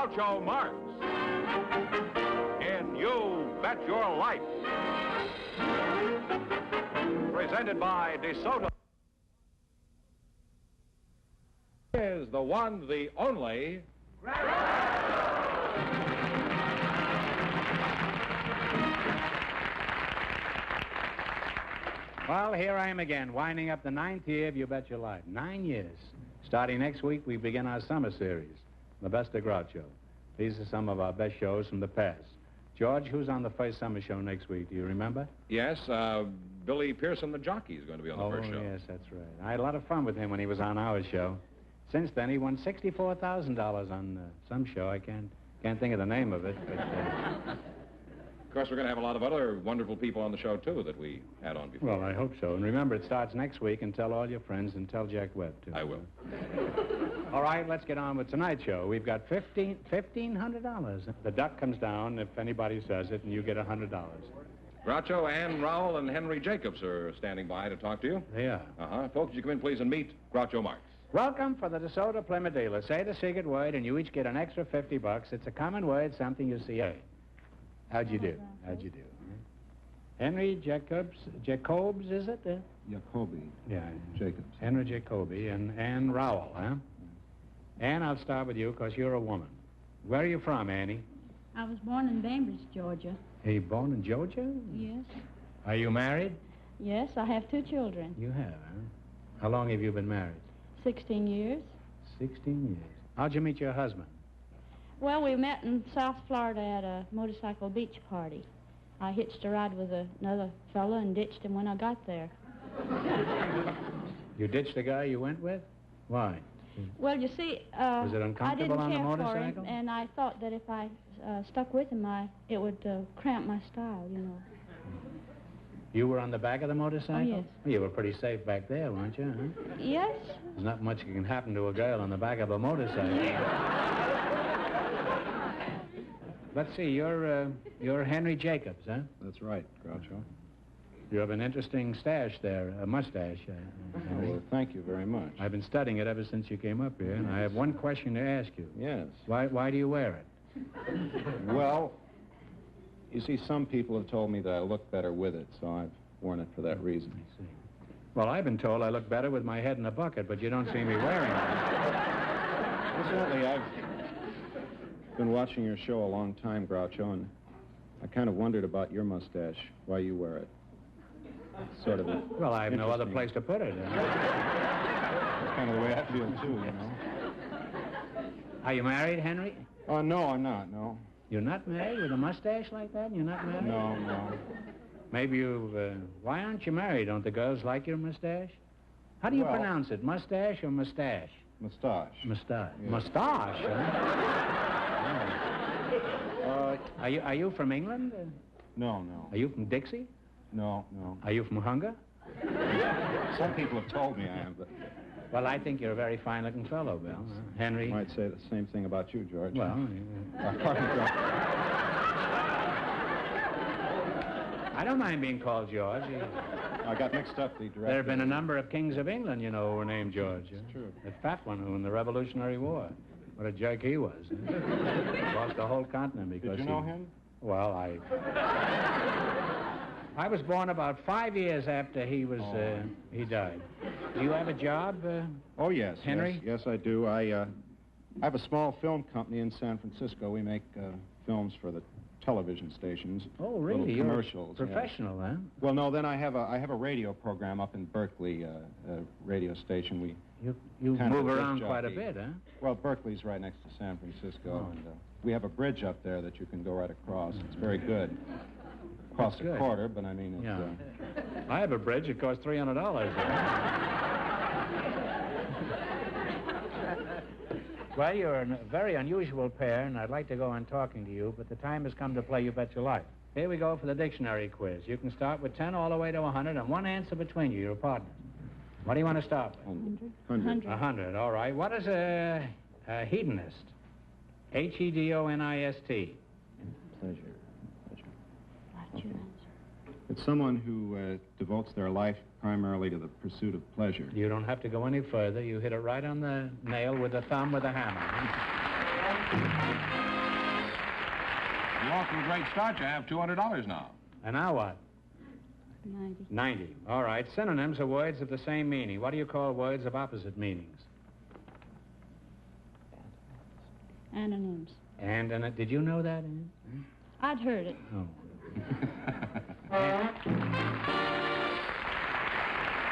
Groucho Marx in You Bet Your Life. Presented by DeSoto. Is the one, the only... Well, here I am again, winding up the 9th year of You Bet Your Life. 9 years. Starting next week, we begin our summer series, The Best of Groucho. These are some of our best shows from the past. George, who's on the first summer show next week? Do you remember? Yes, Billy Pearson, the jockey, is going to be on the first show. Oh, yes, that's right. I had a lot of fun with him when he was on our show. Since then, he won $64,000 on some show. I can't think of the name of it, but... Of course, we're going to have a lot of other wonderful people on the show, too, that we had on before. Well, I hope so. And remember, it starts next week, and tell all your friends, and tell Jack Webb, too. I will. All right, let's get on with tonight's show. We've got $1,500. The duck comes down if anybody says it, and you get $100. Groucho, Ann, Rowell, and Henry Jacobs are standing by to talk to you. They are. Folks, you come in, please, and meet Groucho Marx. Welcome for the DeSoto Plymouth dealer. Say the secret word, and you each get an extra $50. It's a common word, something you see. Hey, how'd you do? How'd you do? Henry Jacobs, is it? Jacoby. Yeah. Jacobs. Henry Jacoby and Ann Rowell, huh? Ann, I'll start with you because you're a woman. Where are you from, Annie? I was born in Bainbridge, Georgia. Are you born in Georgia? Yes. Are you married? Yes, I have 2 children. You have, huh? How long have you been married? 16 years. 16 years. How'd you meet your husband? Well, we met in South Florida at a motorcycle beach party. I hitched a ride with another fellow and ditched him when I got there. You ditched the guy you went with? Why? Well, you see, Was it uncomfortable on the I didn't care for motorcycle? him, and I thought that if I stuck with him, it would cramp my style, you know. You were on the back of the motorcycle? Oh, yes. You were pretty safe back there, weren't you, huh? Yes. There's not much that can happen to a girl on the back of a motorcycle. Let's see, you're Henry Jacobs, huh? That's right, Groucho. You have an interesting stash there, a mustache, Henry. Well, thank you very much. I've been studying it ever since you came up here, and I have one question to ask you. Yes. Why do you wear it? Well, you see, some people have told me that I look better with it, so I've worn it for that reason. I see. Well, I've been told I look better with my head in a bucket, but you don't see me wearing it. Incidentally, I've been watching your show a long time, Groucho, and I kind of wondered about your mustache, why you wear it. Sort of a Well, I have no other place to put it. That's kind of the way I feel, too, you know. Are you married, Henry? Oh, no, I'm not, no. You're not married with a mustache like that? You're not married? No. Maybe you've... why aren't you married? Don't the girls like your mustache? How do you pronounce it, mustache or mustache? Mustache. Mustache. Yeah. Mustache, huh? Are you from England? No. Are you from Dixie? No. Are you from Hunger? Some people have told me I am, but... Well, I think you're a very fine-looking fellow, Bill. Henry? I might say the same thing about you, George. Well, I don't mind being called George. I got mixed up the director. There have been a number of kings of England, you know, who were named George. It's true. The fat one who in the Revolutionary War. What a jerk he was. Lost the whole continent because Did you know him? Well, I was born about 5 years after he died. Do you have a job, Oh, yes. Henry? Yes, I do. I have a small film company in San Francisco. We make films for the television stations. Oh, really? Little commercials. You're a professional, yes. huh? Well, no, then I have a radio program up in Berkeley, a radio station. You kind of move a disc around quite a jockey. bit, huh? Well, Berkeley's right next to San Francisco, and we have a bridge up there that you can go right across. It's very good. Costs a quarter, but I mean, it's... Yeah. I have a bridge. It costs $300. Well, you're a very unusual pair, and I'd like to go on talking to you, but the time has come to play You Bet Your Life. Here we go for the dictionary quiz. You can start with 10 all the way to 100, and one answer between you, your partners. What do you want to start with? 100. 100, all right. What is a hedonist? Hedonist. Pleasure. It's someone who devotes their life primarily to the pursuit of pleasure. You don't have to go any further. You hit it right on the nail with the thumb with a hammer. You're off to a great start. You have $200 now. And now what? 90. 90. All right. Synonyms are words of the same meaning. What do you call words of opposite meanings? Anonyms. And did you know that, Ann? I'd heard it. Oh.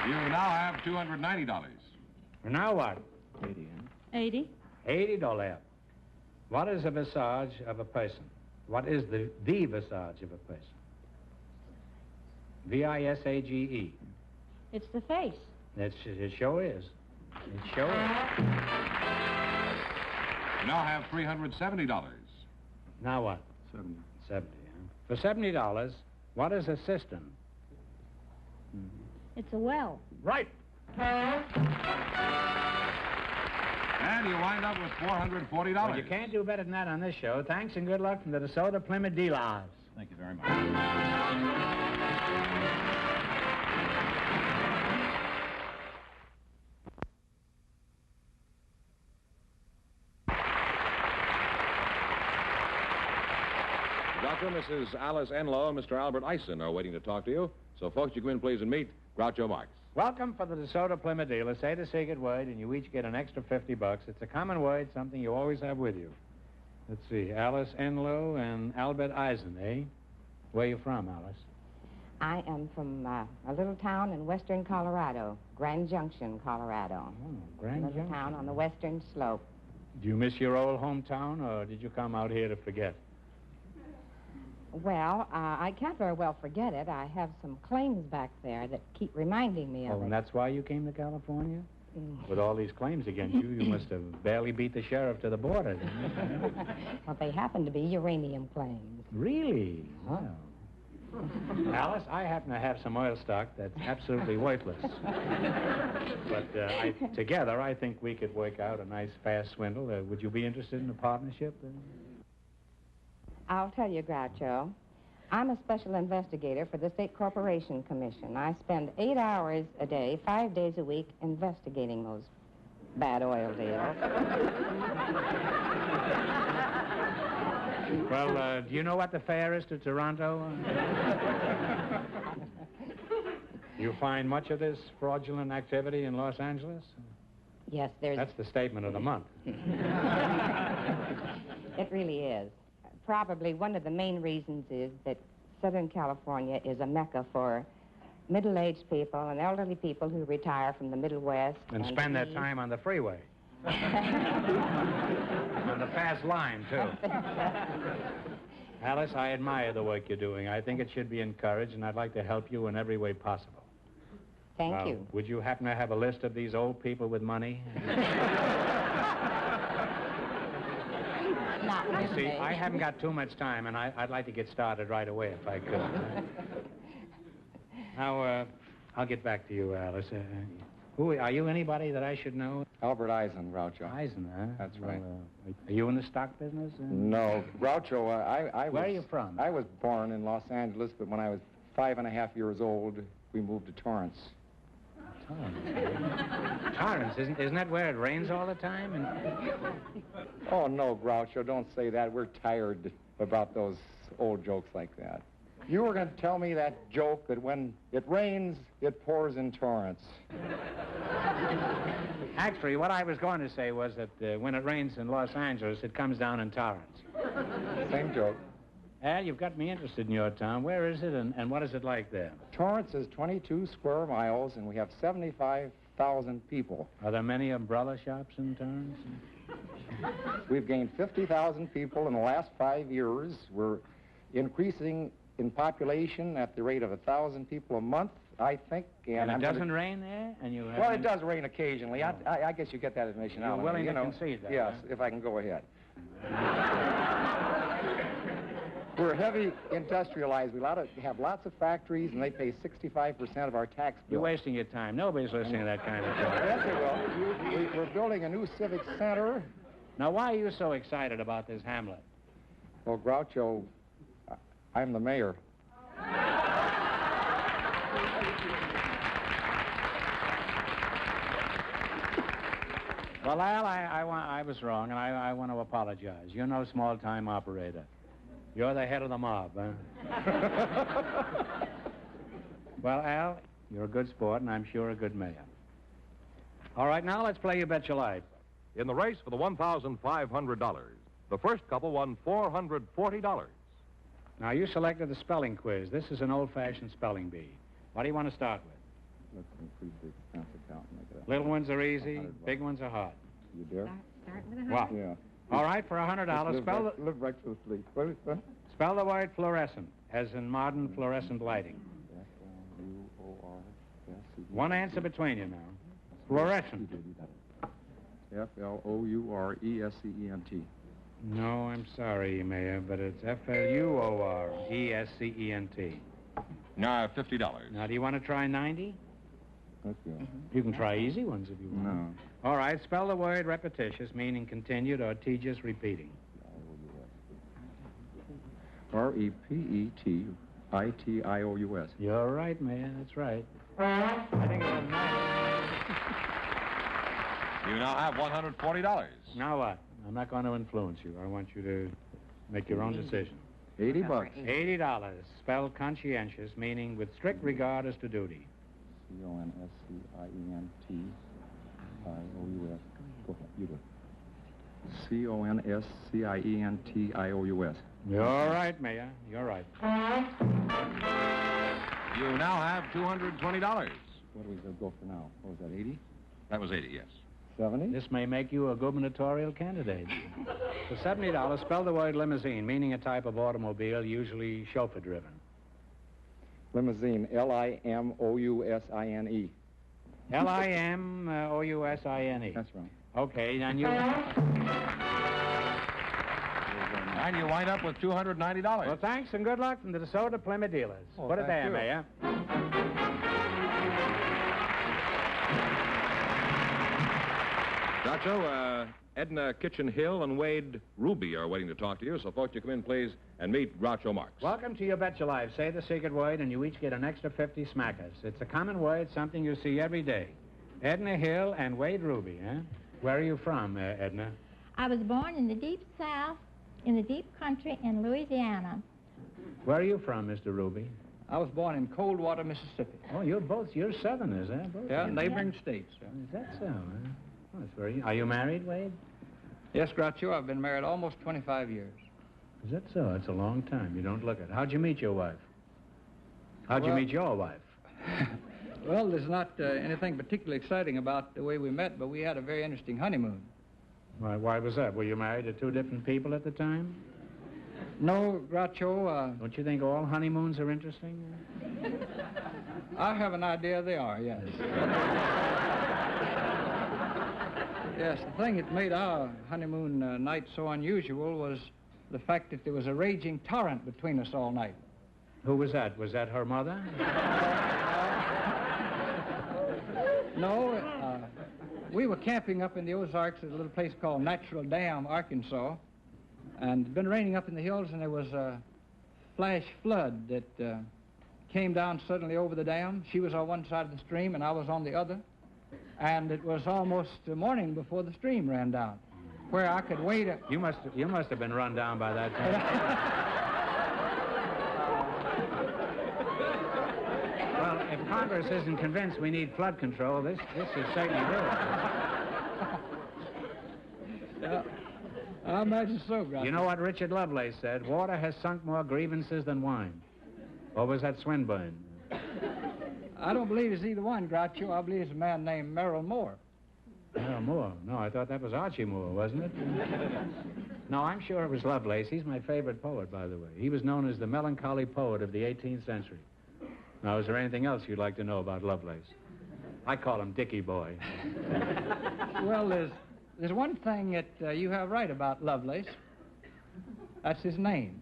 You now have $290. And now what? 80. $80. What is a visage of a person? What is the visage of a person? V-I-S-A-G-E. It's the face. It sure is. It sure is. You now have $370. Now what? 70. 70, huh? For $70, what is a cistern? It's a well. Right. And you wind up with $440. Well, you can't do better than that on this show. Thanks and good luck from the DeSoto Plymouth dealers. Thank you very much. Doctor, Mrs. Alice Enlow and Mr. Albert Eisen are waiting to talk to you. So, folks, you come in, please, and meet Groucho Marx. Welcome for the DeSoto Plymouth dealer. Say the secret word, and you each get an extra $50. It's a common word, something you always have with you. Let's see, Alice Enlow and Albert Eisen, eh? Where are you from, Alice? I am from a little town in western Colorado, Grand Junction, Colorado. Oh, Grand A little Junction. town on the western slope. Do you miss your old hometown, or did you come out here to forget? Well, I can't very well forget it. I have some claims back there that keep reminding me of Oh, it. and that's why you came to California? Mm. With all these claims against you, you must have barely beat the sheriff to the border, didn't you? Well, they happen to be uranium claims. Really? Wow. Alice, I happen to have some oil stock that's absolutely worthless. But together, I think we could work out a nice, fast swindle. Would you be interested in a partnership? I'll tell you, Groucho, I'm a special investigator for the State Corporation Commission. I spend 8 hours a day, 5 days a week, investigating those bad oil deals. Well, do you know what the fare is to Toronto? You find much of this fraudulent activity in Los Angeles? Yes, there's... That's the statement of the month. It really is. Probably one of the main reasons is that Southern California is a mecca for middle-aged people and elderly people who retire from the Middle West. And spend their time on the freeway. On the fast line, too. Alice, I admire the work you're doing. I think it should be encouraged, and I'd like to help you in every way possible. Thank you. Would you happen to have a list of these old people with money? Not You really. see, I haven't got too much time, and I'd like to get started right away if I could. Now, I'll get back to you, Alice. Who are you? Anybody that I should know? Albert Eisen, Groucho. Eisen, huh? That's right. Are you in the stock business? No, Groucho, I was... Where are you from? I was born in Los Angeles, but when I was 5.5 years old, we moved to Torrance. Torrance, isn't that where it rains all the time? And... Oh, no, Groucho, don't say that. We're tired about those old jokes like that. You were going to tell me that joke that when it rains, it pours in Torrance. Actually, what I was going to say was that when it rains in Los Angeles, it comes down in Torrance. Same joke. Al, you've got me interested in your town. Where is it, and what is it like there? Torrance is 22 square miles, and we have 75,000 people. Are there many umbrella shops in Torrance? We've gained 50,000 people in the last 5 years. We're increasing in population at the rate of 1,000 people a month, I think. And it doesn't rain there? And you Well, it does rain occasionally. I guess you get that admission out. You're willing to concede that, Yes, huh? if I can go ahead. We're heavy industrialized. We have lots of factories, and they pay 65% of our tax bill. You're wasting your time. Nobody's listening to that kind of talk. Yes, they will. We're building a new civic center. Now, why are you so excited about this hamlet? Well, Groucho, I'm the mayor. Well, Al, I was wrong, and I want to apologize. You're no small-time operator. You're the head of the mob, huh? Well, Al, you're a good sport, and I'm sure a good mayor. All right, now let's play You Bet Your Life. In the race for the $1,500, the first couple won $440. Now, you selected the spelling quiz. This is an old-fashioned spelling bee. What do you want to start with? Let's increase the expense account and make it up. Little ones are easy, big ones are hard. You dare? Start with a What? Yeah. All right, for $100, Live right to the sleep. What is that? spell the word fluorescent, as in modern fluorescent lighting. F-L-U-O-R-S-C. One answer between you now. Fluorescent. F-L-O-U-R-E-S-C-E-N-T. No, I'm sorry, Mayor, but it's F-L-U-O-R-E-S-C-E-N-T. Now, $50. Now, do you want to try 90? Let's go. You can try easy ones if you want. No. All right, spell the word repetitious, meaning continued or tedious repeating. R-E-P-E-T-I-T-I-O-U-S. You're right, Mayor, that's right. I think it was 90. You now have $140. Now what? I'm not going to influence you. I want you to make your own decision. $80. $80. Spelled conscientious, meaning with strict regard as to duty. C-O-N-S-C-I-E-N-T-I-O-U-S. Go ahead, you do it. C-O-N-S-C-I-E-N-T-I-O-U-S. You're right, Mayor. You're right. You now have $220. What do we go for now? What was that, 80? That was 80, yes. 70? This may make you a gubernatorial candidate. For $70, spell the word limousine, meaning a type of automobile, usually chauffeur-driven. Limousine, L-I-M-O-U-S-I-N-E. L-I-M-O-U-S-I-N-E. That's right. Okay, then you... And you wind up with $290. Well, thanks and good luck from the DeSoto Plymouth dealers. Oh, Put it thank there, you. Mayor. Groucho, Edna Kitchen Hill and Wade Ruby are waiting to talk to you, so folks, you come in, please, and meet Groucho Marx. Welcome to You Bet Your Life. Say the secret word, and you each get an extra 50 smackers. It's a common word, something you see every day. Edna Hill and Wade Ruby, eh? Where are you from, Edna? I was born in the deep south, in the deep country in Louisiana. Where are you from, Mr. Ruby? I was born in Coldwater, Mississippi. Oh, you're Southerners, eh? Both Yeah, of you. neighboring states. Yeah. Is that so, huh? Oh, that's very... Are you married, Wade? Yes, Groucho, I've been married almost 25 years. Is that so? It's a long time. You don't look it. How'd you meet your wife? How'd you Well- meet your wife? Well, there's not anything particularly exciting about the way we met, but we had a very interesting honeymoon. Why was that? Were you married to two different people at the time? No, Groucho, Don't you think all honeymoons are interesting? I have an idea they are, yes. Yes, the thing that made our honeymoon night so unusual was the fact that there was a raging torrent between us all night. Who was that? Was that her mother? No, we were camping up in the Ozarks at a little place called Natural Dam, Arkansas, and it'd been raining up in the hills, and there was a flash flood that came down suddenly over the dam. She was on one side of the stream, and I was on the other, and it was almost morning before the stream ran down, where I could wait. You must have been run down by that time. Well, if Congress isn't convinced we need flood control, this is certainly good. Yeah, I imagine so, Groucho. You know what Richard Lovelace said? Water has sunk more grievances than wine. Or was that Swinburne? I don't believe it's either one, Groucho. I believe it's a man named Merrill Moore. Oh, Moore. No, I thought that was Archie Moore, wasn't it? No, I'm sure it was Lovelace. He's my favorite poet, by the way. He was known as the melancholy poet of the 18th century. Now, is there anything else you'd like to know about Lovelace? I call him Dickie Boy. Well, there's one thing that you have right about Lovelace. That's his name.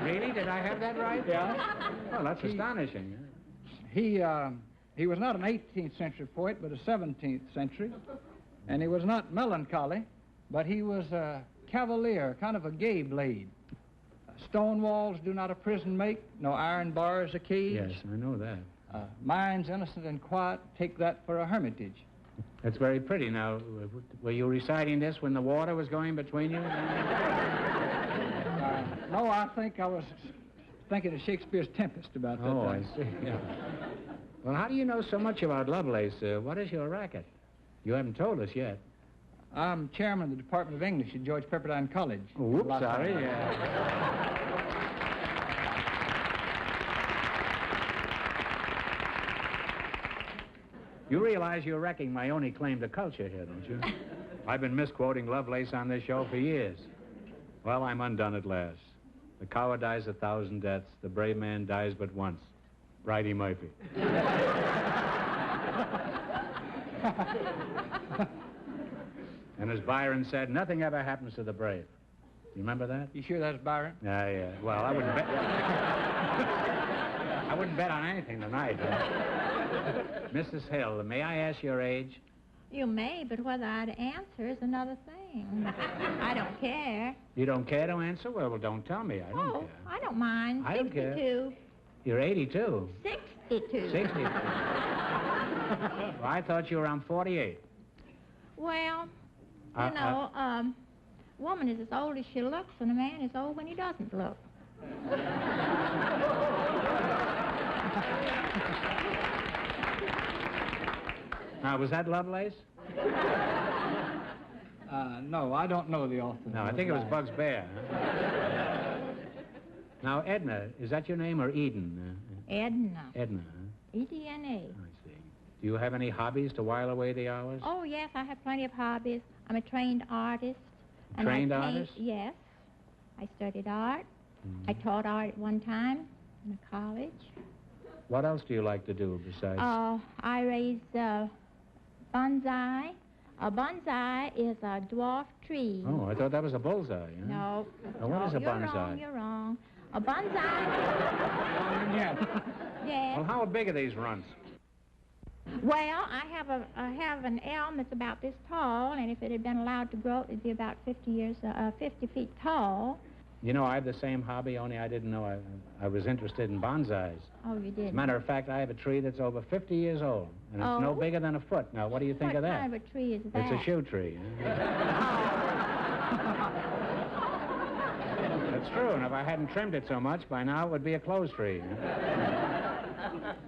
Really? Did I have that right? Yeah. Well, that's astonishing. He was not an 18th century poet, but a 17th century. And he was not melancholy, but he was a cavalier, kind of a gay blade. Stone walls do not a prison make, no iron bars a cage. Yes, I know that. Minds innocent and quiet, take that for a hermitage. That's very pretty. Now, were you reciting this when the water was going between you? No, I think I was thinking of Shakespeare's Tempest about that. Oh, I see. Yeah. Well, how do you know so much about Lovelace? What is your racket? You haven't told us yet. I'm chairman of the Department of English at George Pepperdine College. Oh, whoops, sorry. You realize you're wrecking my only claim to culture here, don't you? I've been misquoting Lovelace on this show for years. Well, I'm undone at last. The coward dies 1,000 deaths. The brave man dies but once. Bridie Murphy. And as Byron said, nothing ever happens to the brave. You remember that? You sure that's Byron? Yeah. Well, I wouldn't bet. I wouldn't bet on anything tonight. Mrs. Hill, may I ask your age? You may, but whether I'd answer is another thing. I don't care. You don't care to answer? Well, don't tell me. I don't care. I don't mind. I don't care. 62. You're 82. 62. 62. Well, I thought you were around 48. Well, you know, woman is as old as she looks, and a man is old when he doesn't look. Now, was that Lovelace? No, I don't know the author. No, I think it was Bugs Bear. Huh? Now, Edna, is that your name or Eden? Edna. Edna, huh? E-D-N-A. I see. Do you have any hobbies to while away the hours? Oh, yes, I have plenty of hobbies. I'm a trained artist. And Trained I paint, artist? Yes. I studied art. I taught art at one time in a college. What else do you like to do besides? I raise bonsai. A bonsai is a dwarf tree. Oh, I thought that was a bullseye. Huh? No. Now, what is a you're bonsai? Wrong, you're wrong. A bonsai. Yeah. Yes. Well, how big are these runts? Well, I have an elm that's about this tall, and if it had been allowed to grow, it'd be about 50 feet tall. You know, I have the same hobby, only I didn't know I was interested in bonsais. Oh, you did? As a matter of fact, I have a tree that's over 50 years old, and it's no bigger than a foot. Now, what do you think of that? What kind of a tree is that? It's a shoe tree. That's true, and if I hadn't trimmed it so much, by now it would be a clothes tree.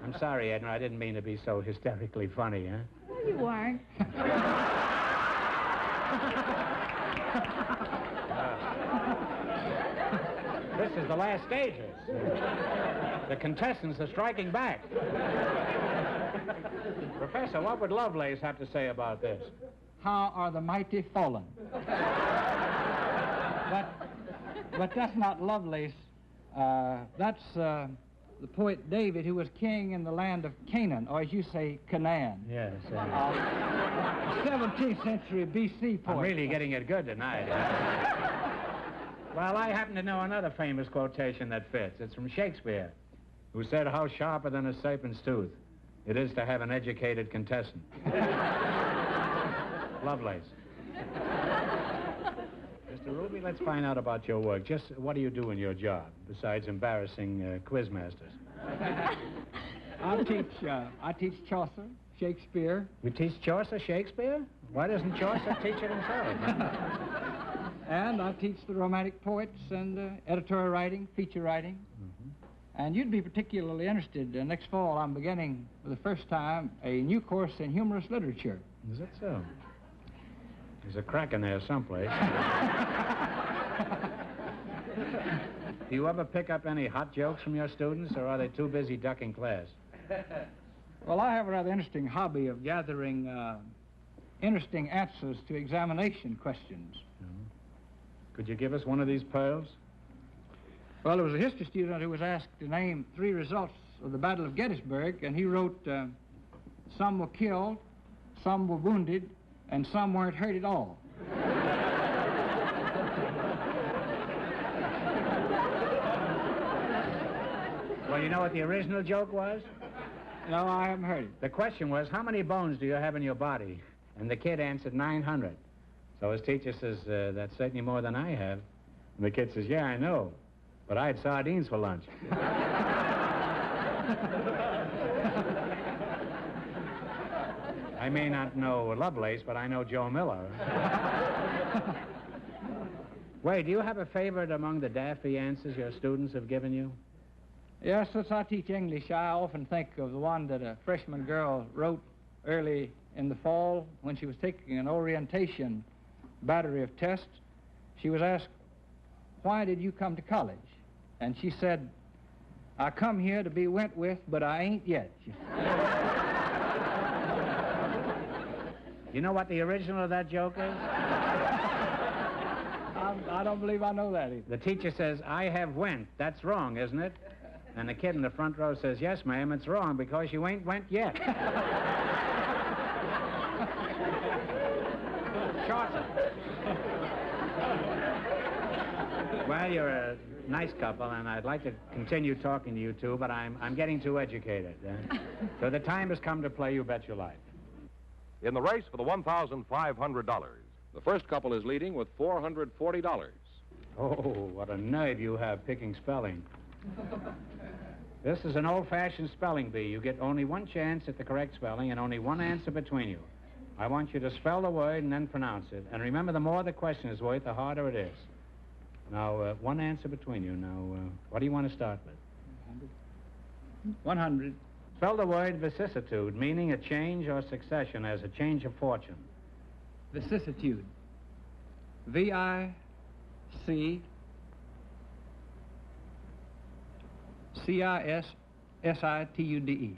I'm sorry, Edna, I didn't mean to be so hysterically funny, huh? No, you weren't. This is the last stages. The contestants are striking back. Professor, what would Lovelace have to say about this? How are the mighty fallen? But that's not Lovelace. That's the poet David, who was king in the land of Canaan, or as you say, Canaan. Yes. 17th century B.C. poet. I'm really getting it good tonight. Well, I happen to know another famous quotation that fits. It's from Shakespeare, who said, "How sharper than a serpent's tooth it is to have an educated contestant." Lovelace. Mr. Ruby, let's find out about your work. Just what do you do in your job, besides embarrassing quizmasters? I teach Chaucer, Shakespeare. You teach Chaucer Shakespeare? Why doesn't Chaucer teach it himself? And I teach the romantic poets and editorial writing, feature writing. And you'd be particularly interested. Next fall, I'm beginning for the first time a new course in humorous literature. Is that so? There's a crack in there someplace. Do you ever pick up any hot jokes from your students, or are they too busy ducking class? Well, I have a rather interesting hobby of gathering interesting answers to examination questions. Could you give us one of these pearls? Well, there was a history student who was asked to name 3 results of the Battle of Gettysburg, and he wrote, some were killed, some were wounded, and some weren't hurt at all. Well, you know what the original joke was? No, I haven't heard it. The question was, how many bones do you have in your body? And the kid answered 900. So his teacher says, that's certainly more than I have. And the kid says, yeah, I know, but I had sardines for lunch. I may not know Lovelace, but I know Joe Miller. Wait, do you have a favorite among the daffy answers your students have given you? Yes, since I teach English, I often think of the one that a freshman girl wrote early in the fall when she was taking an orientation battery of tests. She was asked, "Why did you come to college?" And she said, "I come here to be went with, but I ain't yet." You know what the original of that joke is? I don't believe I know that either. The teacher says, "I have went." That's wrong, isn't it? And the kid in the front row says, "Yes, ma'am, it's wrong because you ain't went yet." Shorter. Well, you're a nice couple, and I'd like to continue talking to you two, but I'm getting too educated. So the time has come to play You Bet Your Life. In the race for the $1,500, the first couple is leading with $440. Oh, what a nerve you have picking spelling. This is an old-fashioned spelling bee. You get only one chance at the correct spelling and only one answer between you. I want you to spell the word and then pronounce it. And remember, the more the question is worth, the harder it is. Now, one answer between you. Now, what do you want to start with? 100. Spell the word vicissitude, meaning a change or succession, as a change of fortune. Vicissitude. V-I-C-C-I-S-S-I-T-U-D-E.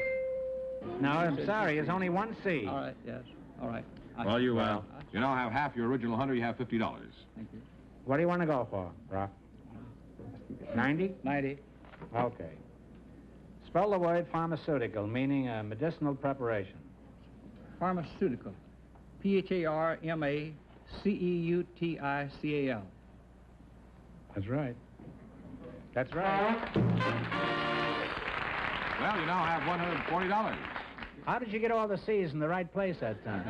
No, I'm sorry, there's only one C. All right, yes. All right. Well, you now have half your original 100. You have $50. Thank you. What do you want to go for, Rock? 90? 90. Okay. Spell the word pharmaceutical, meaning a medicinal preparation. Pharmaceutical. P-H-A-R-M-A-C-E-U-T-I-C-A-L. That's right. That's right. Well, you now have $140. How did you get all the C's in the right place that time?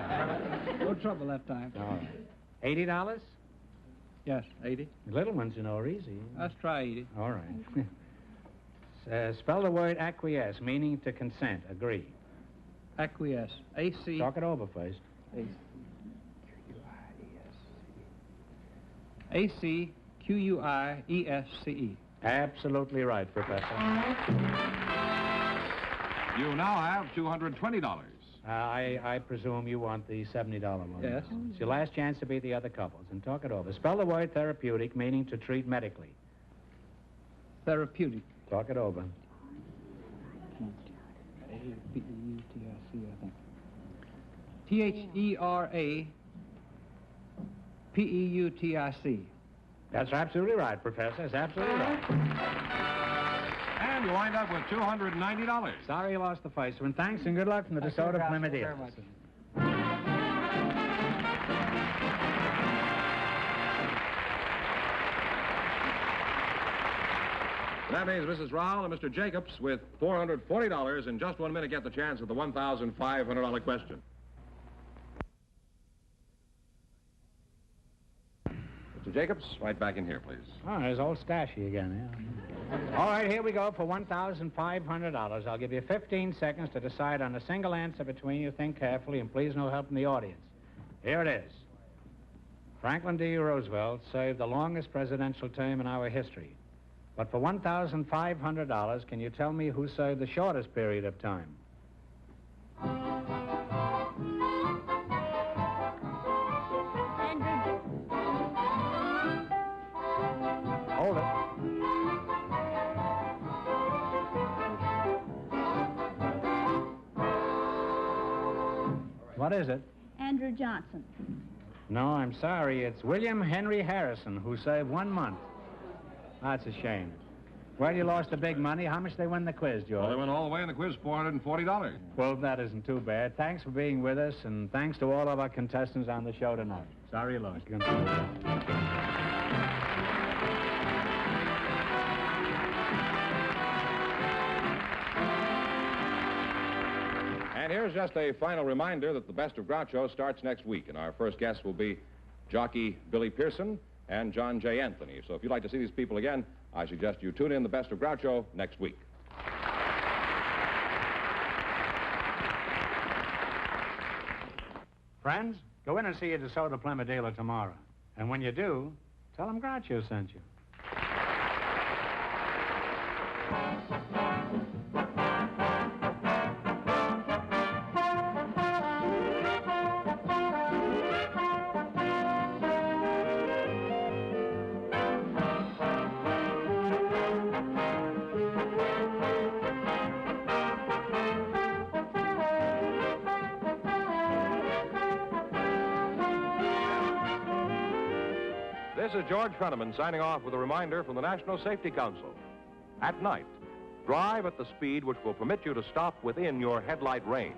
No trouble that time. All right. $80? Yes, 80. The little ones, you know, are easy. Let's try 80. All right. Spell the word acquiesce, meaning to consent, agree. Acquiesce. A-C... Talk it over first. A-C-Q-U-I-E-S-C-E. Absolutely right, Professor. You now have $220. I presume you want the $70 one. Yes. It's your last chance to beat the other couples, and talk it over. Spell the word therapeutic, meaning to treat medically. Therapeutic. Talk it over. A-P-E-U-T-I-C, I think. T-H-E-R-A-P-E-U-T-I-C. That's absolutely right, Professor. That's absolutely right. And you wind up with $290. Sorry you lost the first one. Thanks and good luck from the DeSoto Plymouth very much. That means Mrs. Rowell and Mr. Jacobs with $440 in just 1 minute get the chance at the $1,500 question. Mr. Jacobs, right back in here, please. Oh, there's old Stashy again, yeah. All right, here we go for $1,500. I'll give you 15 seconds to decide on a single answer between you. Think carefully, and please no help from the audience. Here it is. Franklin D. Roosevelt served the longest presidential term in our history. But for $1,500, can you tell me who served the shortest period of time? Hold it. What is it? Andrew Johnson. No, I'm sorry. It's William Henry Harrison, who served 1 month. That's a shame. Well, you lost the big money. How much they win the quiz, George? Well, they went all the way in the quiz, $440. Well, that isn't too bad. Thanks for being with us, and thanks to all of our contestants on the show tonight. Sorry you lost. And here's just a final reminder that the Best of Groucho starts next week, and our first guest will be jockey Billy Pearson and John J. Anthony. So if you'd like to see these people again, I suggest you tune in the Best of Groucho next week. Friends, go in and see a DeSoto Plymouth dealer tomorrow. And when you do, tell them Groucho sent you. This is George Frenneman signing off with a reminder from the National Safety Council. At night, drive at the speed which will permit you to stop within your headlight range.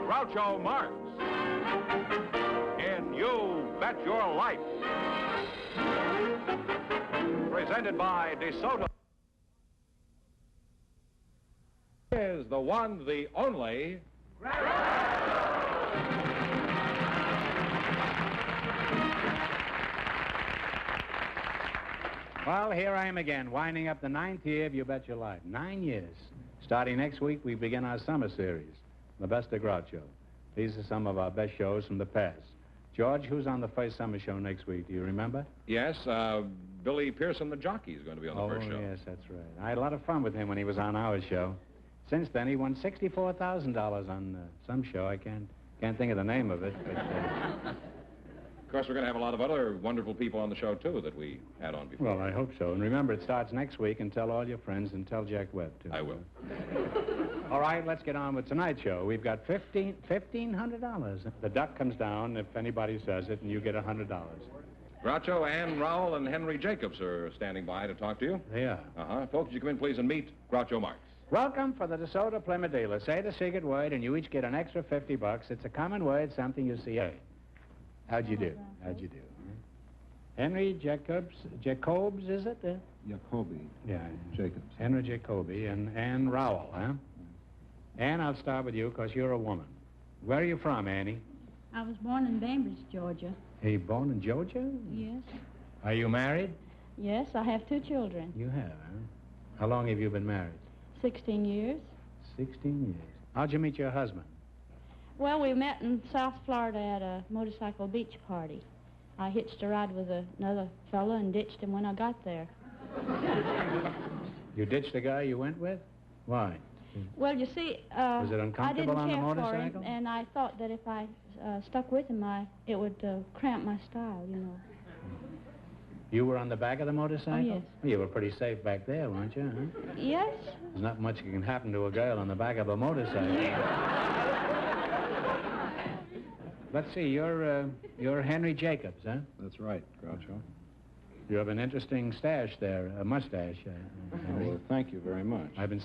Groucho Marx in You Bet Your Life. Presented by DeSoto. Is the one, the only. Well, here I am again, winding up the 9th year of You Bet Your Life. 9 years. Starting next week, we begin our summer series, The Best of Groucho. These are some of our best shows from the past. George, who's on the first summer show next week? Do you remember? Yes, Billy Pearson, the jockey, is going to be on the first show. Oh, yes, that's right. I had a lot of fun with him when he was on our show. Since then, he won $64,000 on some show. I can't think of the name of it, but... Of course, we're going to have a lot of other wonderful people on the show, too, that we had on before. Well, I hope so. And remember, it starts next week, and tell all your friends, and tell Jack Webb, too. I will. All right, let's get on with tonight's show. We've got $1,500. The duck comes down if anybody says it, and you get $100. Groucho, Ann Rowell, and Henry Jacobs are standing by to talk to you. They are. Uh-huh. Folks, you come in, please, and meet Groucho Marx. Welcome for the DeSoto Plymouth dealer. Say the secret word, and you each get an extra $50. It's a common word, something you see. Hey, how'd you do? How'd you do? Henry Jacobs, is it? Jacoby. Yeah. Jacobs. Henry Jacoby and Ann Rowell, huh? Ann, I'll start with you because you're a woman. Where are you from, Annie? I was born in Bainbridge, Georgia. Are you born in Georgia? Yes. Are you married? Yes, I have 2 children. You have, huh? How long have you been married? 16 years. 16 years. How'd you meet your husband? Well, we met in South Florida at a motorcycle beach party. I hitched a ride with another fella and ditched him when I got there. You ditched the guy you went with? Why? Well, you see, Was it I uncomfortable didn't on the care for him, motorcycle? and I thought that if I stuck with him, it would cramp my style, you know. You were on the back of the motorcycle? Oh, yes. Well, you were pretty safe back there, weren't you, huh? Yes. There's not much that can happen to a girl on the back of a motorcycle. Let's see, you're Henry Jacobs, huh? That's right, Groucho. You have an interesting stash there, a mustache, Henry. Well, thank you very much. I've been